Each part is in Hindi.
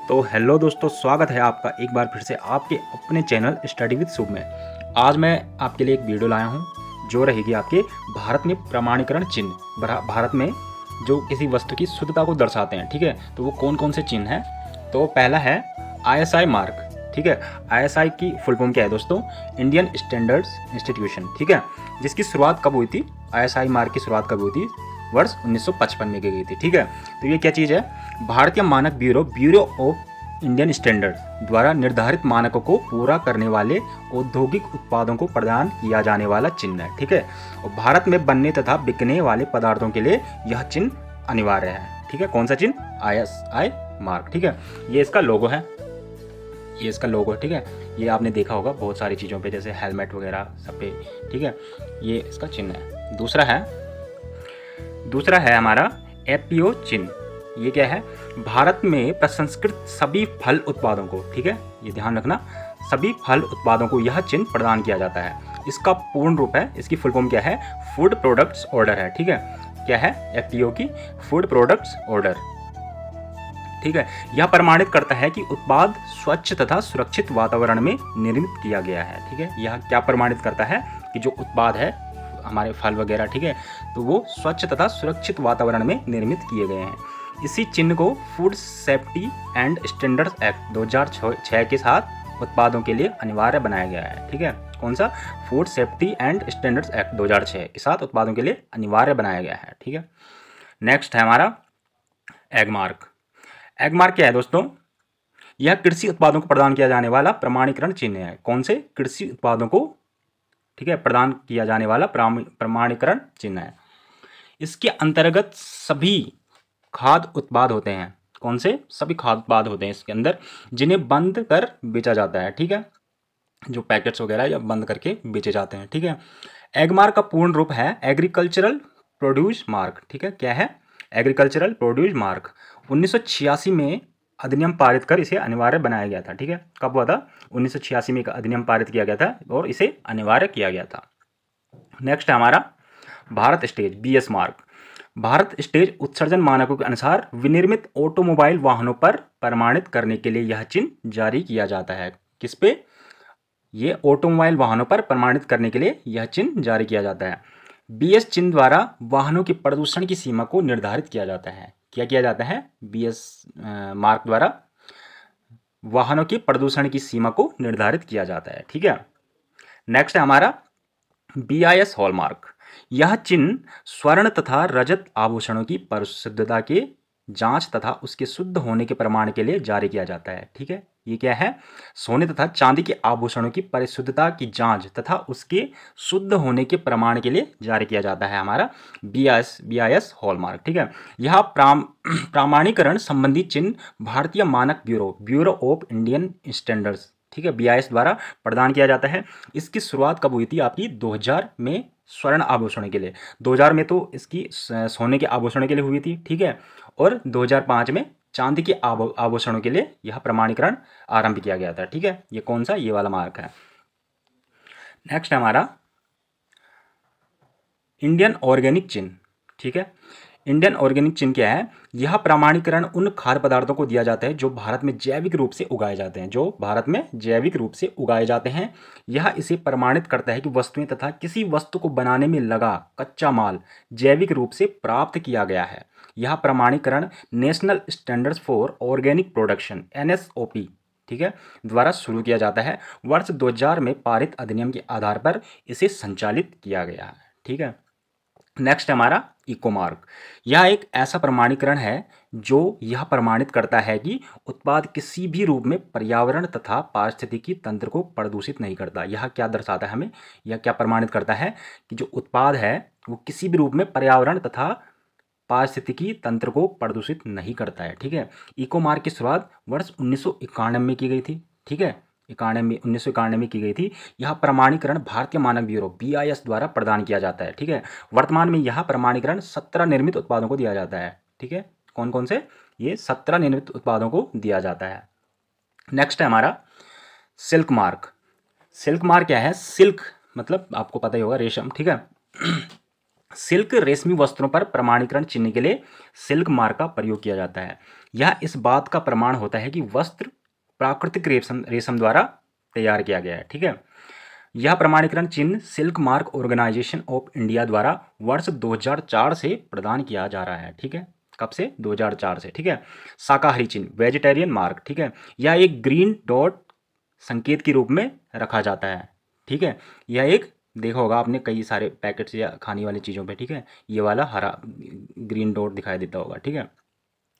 तो हेलो दोस्तों, स्वागत है आपका एक बार फिर से आपके अपने चैनल स्टडी विद शुभ में। आज मैं आपके लिए एक वीडियो लाया हूं जो रहेगी आपके भारत में प्रमाणीकरण चिन्ह। भारत में जो किसी वस्तु की शुद्धता को दर्शाते हैं, ठीक है, तो वो कौन कौन से चिन्ह हैं। तो पहला है ISI मार्क, ठीक है। ISI की फुल फॉर्म क्या है दोस्तों? इंडियन स्टैंडर्ड्स इंस्टीट्यूशन, ठीक है, जिसकी शुरुआत कब हुई थी? ISI मार्क की शुरुआत कब हुई थी? वर्ष 1955 में की गई थी, ठीक है। तो ये क्या चीज़ है? भारतीय मानक ब्यूरो ऑफ इंडियन स्टैंडर्ड द्वारा निर्धारित मानकों को पूरा करने वाले औद्योगिक उत्पादों को प्रदान किया जाने वाला चिन्ह है, ठीक है। और भारत में बनने तथा बिकने वाले पदार्थों के लिए यह चिन्ह अनिवार्य है, ठीक है। कौन सा चिन्ह? ISI मार्क, ठीक है। ये इसका लोगो है, ये इसका लोगो है, ठीक है। ये आपने देखा होगा बहुत सारी चीज़ों पे, जैसे हेलमेट वगैरह सब पे, ठीक है। ये इसका चिन्ह है। दूसरा है हमारा FPO चिन्ह। ये क्या है? भारत में प्रसंस्कृत सभी फल उत्पादों को, ठीक है, ये ध्यान रखना, सभी फल उत्पादों को यह चिन्ह प्रदान किया जाता है। इसका पूर्ण रूप है, इसकी फुल फॉर्म क्या है? फूड प्रोडक्ट्स ऑर्डर है, ठीक है। क्या है FPO की? फूड प्रोडक्ट्स ऑर्डर, ठीक है। यह प्रमाणित करता है कि उत्पाद स्वच्छ तथा सुरक्षित वातावरण में निर्मित किया गया है, ठीक है। यह क्या प्रमाणित करता है कि जो उत्पाद है हमारे फल वगैरह, ठीक है, तो वो स्वच्छ तथा सुरक्षित वातावरण में निर्मित किए गए हैं। इसी चिन्ह को food safety and standards act 2006 के साथ उत्पादों के लिए अनिवार्य बनाया गया है, ठीक है। कौन सा? Food safety and standards act 2006 के साथ उत्पादों के लिए अनिवार्य बनाया गया है, ठीक है। नेक्स्ट है हमारा एग मार्क। एग मार्क क्या है दोस्तों? यह कृषि उत्पादों को प्रदान किया जाने वाला प्रमाणीकरण चिन्ह है। कौन से? कृषि उत्पादों को, ठीक है, प्रदान किया जाने वाला प्रमाणीकरण चिन्ह है। इसके अंतर्गत सभी खाद्य उत्पाद होते हैं। कौन से? सभी खाद्य उत्पाद होते हैं इसके अंदर, जिन्हें बंद कर बेचा जाता है, ठीक है, जो पैकेट्स वगैरह या बंद करके बेचे जाते हैं, ठीक है। एग मार्क का पूर्ण रूप है एग्रीकल्चरल प्रोड्यूस मार्क, ठीक है। क्या है? Agricultural produce mark. 1986 में अधिनियम पारित कर इसे अनिवार्य बनाया गया था, ठीक है। कब हुआ था? 1986 में एक अधिनियम पारित किया गया था और इसे अनिवार्य किया गया था। नेक्स्ट है हमारा Bharat stage BS mark. Bharat stage उत्सर्जन मानकों के अनुसार विनिर्मित ऑटोमोबाइल वाहनों पर प्रमाणित करने के लिए यह चिन्ह जारी किया जाता है। किस पे? ये ऑटोमोबाइल वाहनों पर प्रमाणित करने के लिए यह चिन्ह जारी किया जाता है। BS चिन्ह द्वारा वाहनों के प्रदूषण की सीमा को निर्धारित किया जाता है। क्या किया जाता है? BS मार्क द्वारा वाहनों के प्रदूषण की सीमा को निर्धारित किया जाता है, ठीक है। नेक्स्ट है हमारा BIS हॉलमार्क। यह चिन्ह स्वर्ण तथा रजत आभूषणों की परिशुद्धता के जांच तथा उसके शुद्ध होने के प्रमाण के लिए जारी किया जाता है, ठीक है। ये क्या है? सोने तथा चांदी के आभूषणों की परिशुद्धता की जांच तथा उसके शुद्ध होने के प्रमाण के लिए जारी किया जाता है हमारा BIS हॉलमार्क, ठीक है। यह प्रमाणीकरण संबंधी चिन्ह भारतीय मानक ब्यूरो ऑफ इंडियन स्टैंडर्ड्स, ठीक है, BIS द्वारा प्रदान किया जाता है। इसकी शुरुआत कब हुई थी आपकी? 2000 में स्वर्ण आभूषणों के लिए। 2000 में तो इसकी सोने के आभूषणों के लिए हुई थी, ठीक है, और 2005 में चांदी के आभूषणों के लिए यह प्रमाणीकरण आरंभ किया गया था, ठीक है। ये कौन सा? ये वाला मार्क है। नेक्स्ट हमारा इंडियन ऑर्गेनिक चिन्ह, ठीक है। इंडियन ऑर्गेनिक चिन्ह क्या है? यह प्रमाणीकरण उन खाद्य पदार्थों को दिया जाता है जो भारत में जैविक रूप से उगाए जाते हैं, जो भारत में जैविक रूप से उगाए जाते हैं। यह इसे प्रमाणित करता है कि वस्तुएं तथा किसी वस्तु को बनाने में लगा कच्चा माल जैविक रूप से प्राप्त किया गया है। यह प्रमाणीकरण national standards for organic production NSOP, ठीक है, द्वारा शुरू किया जाता है। वर्ष 2000 में पारित अधिनियम के आधार पर इसे संचालित किया गया है, ठीक है। नेक्स्ट हमारा इको मार्क। यह एक ऐसा प्रमाणीकरण है जो यह प्रमाणित करता है कि उत्पाद किसी भी रूप में पर्यावरण तथा पारिस्थितिकी तंत्र को प्रदूषित नहीं करता। यह क्या दर्शाता है हमें? यह क्या प्रमाणित करता है कि जो उत्पाद है वो किसी भी रूप में पर्यावरण तथा पारिस्थितिकी तंत्र को प्रदूषित नहीं करता है, ठीक है। इको मार्क की शुरुआत वर्ष 1991 में की गई थी, ठीक है, 1991 में की गई थी। यह प्रमाणीकरण भारतीय मानक ब्यूरो BIS द्वारा प्रदान किया जाता है, ठीक है। वर्तमान में यह प्रमाणीकरण 17 निर्मित उत्पादों को दिया जाता है, ठीक है। कौन कौन से? ये 17 निर्मित उत्पादों को दिया जाता है। नेक्स्ट है हमारा सिल्क मार्क। सिल्क मार्क क्या है? सिल्क मतलब आपको पता ही होगा, रेशम, ठीक है। सिल्क रेशमी वस्त्रों पर प्रमाणीकरण चिन्ह के लिए सिल्क मार्क का प्रयोग किया जाता है। यह इस बात का प्रमाण होता है कि वस्त्र प्राकृतिक रेशम रेशम द्वारा तैयार किया गया है। ठीक है, यह प्रमाणीकरण चिन्ह silk mark organisation of India द्वारा वर्ष 2004 से प्रदान किया जा रहा है। ठीक है, कब से? 2004 से। ठीक है, शाकाहारी चिन्ह वेजिटेरियन मार्क। ठीक है, यह एक ग्रीन डॉट संकेत के रूप में रखा जाता है। ठीक है, यह एक देखा होगा आपने कई सारे पैकेट्स या खाने वाली चीज़ों पे। ठीक है, ये वाला हरा ग्रीन डॉट दिखाई देता होगा। ठीक है,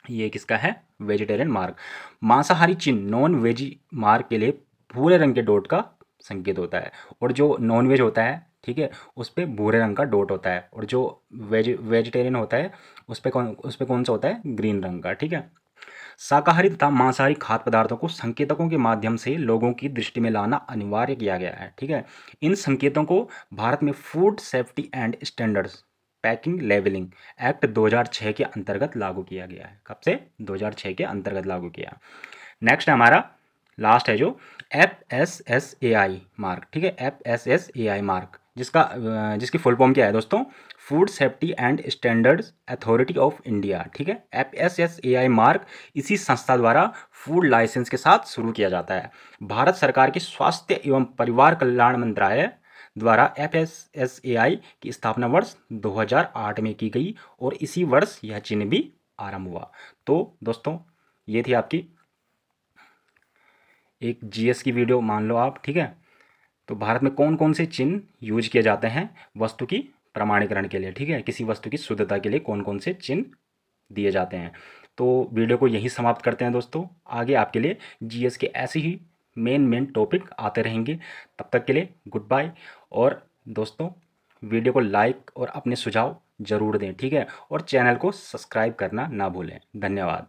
ये किसका है? Vegetarian mark. मांसाहारी चिन्ह नॉन वेजी मार्क के लिए भूरे रंग के डॉट का संकेत होता है, और जो नॉन वेज होता है, ठीक है, उस पर भूरे रंग का डॉट होता है, और जो वेजिटेरियन होता है उस पर कौन सा होता है? ग्रीन रंग का। ठीक है, शाकाहारी तथा मांसाहारी खाद्य पदार्थों को संकेतकों के माध्यम से लोगों की दृष्टि में लाना अनिवार्य किया गया है। ठीक है, इन संकेतों को भारत में food safety and standards packing labelling act 2006 के अंतर्गत लागू किया गया है। कब से? 2006 के अंतर्गत लागू किया। नेक्स्ट हमारा लास्ट है जो FSSAI मार्क। ठीक है, FSSAI मार्क जिसकी फुल फॉर्म क्या है दोस्तों? Food safety and standards authority of India. ठीक है, FSSAI मार्क इसी संस्था द्वारा फूड लाइसेंस के साथ शुरू किया जाता है। भारत सरकार के स्वास्थ्य एवं परिवार कल्याण मंत्रालय द्वारा FSSAI की स्थापना वर्ष 2008 में की गई, और इसी वर्ष यह चिन्ह भी आरंभ हुआ। तो दोस्तों, ये थी आपकी एक GS की वीडियो मान लो आप। ठीक है, तो भारत में कौन कौन से चिन्ह यूज किए जाते हैं वस्तु की प्रमाणीकरण के लिए। ठीक है, किसी वस्तु की शुद्धता के लिए कौन कौन से चिन्ह दिए जाते हैं। तो वीडियो को यहीं समाप्त करते हैं दोस्तों। आगे आपके लिए GS के ऐसे ही मेन टॉपिक आते रहेंगे। तब तक के लिए गुड बाय। और दोस्तों, वीडियो को लाइक और अपने सुझाव ज़रूर दें। ठीक है, और चैनल को सब्सक्राइब करना ना भूलें। धन्यवाद।